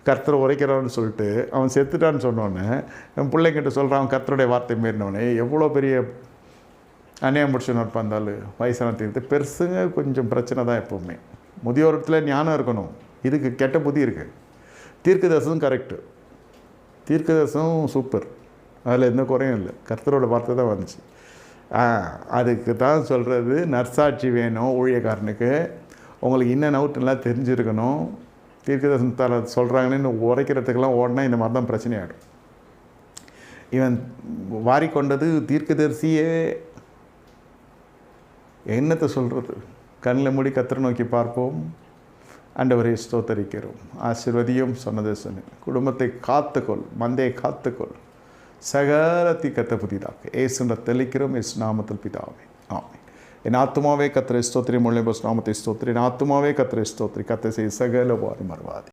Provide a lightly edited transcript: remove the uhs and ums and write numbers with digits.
கர்த்தரை உரைக்கிறான்னு சொல்லிட்டு அவன் செத்துட்டான்னு சொன்னோன்னே என் பிள்ளைங்கிட்ட சொல்கிறான், அவன் கர்த்தருடைய வார்த்தை மீறினவனே. எவ்வளோ பெரிய அநியாயம் முடிச்சுன்னு இருப்பாந்தாலும் வயசான தீர்த்து பெருசுங்க கொஞ்சம் பிரச்சனை தான் எப்போவுமே. முதியோரத்தில் ஞானம் இருக்கணும், இதுக்கு கெட்ட புத்தி இருக்குது. தீர்க்கதரிசனம் கரெக்டு, தீர்க்கதரிசனம் சூப்பர், அதில் எந்த குறையும் இல்லை. கர்த்தரோட வார்த்தை தான் வந்துச்சு. அதுக்கு தான் சொல்கிறது, நற்சாட்சி வேணும் ஊழியக்காரனுக்கு. உங்களுக்கு இன்னும் அவுட்லாம் தெரிஞ்சிருக்கணும். தீர்க்கதரிசனம் தர சொல்கிறாங்கன்னு உரைக்கிறதுக்கெல்லாம் ஓடினா இந்த மாதிரி தான் பிரச்சனையாகிடும். இவன் வாரிக்கொண்டது தீர்க்கதரிசியே. என்னத்தை சொல்கிறது? கண்ணில் மூடி கர்த்தரை நோக்கி பார்ப்போம். ஆண்டவரை ஸ்தோத்தரிக்கிறோம். ஆசீர்வதியும் சொன்னதை சொன்னேன். குடும்பத்தை காத்துக்கொள், மந்தையை காத்துக்கொள், சகல தீக்கத்தை புதிதாக்கு ஏசுன்ற தெளிக்கிறோம். ஏசு நாமத்தில் பிதாவே, ஆமென். என் ஆத்துமாவே கர்த்தரை ஸ்தோத்திரி, முழுமை நாமத்தை ஸ்தோத்திரி. என் ஆத்துமாவே கர்த்தரை ஸ்தோத்திரி, கர்த்தர் செய்ய சகல வாரி மறவாதி.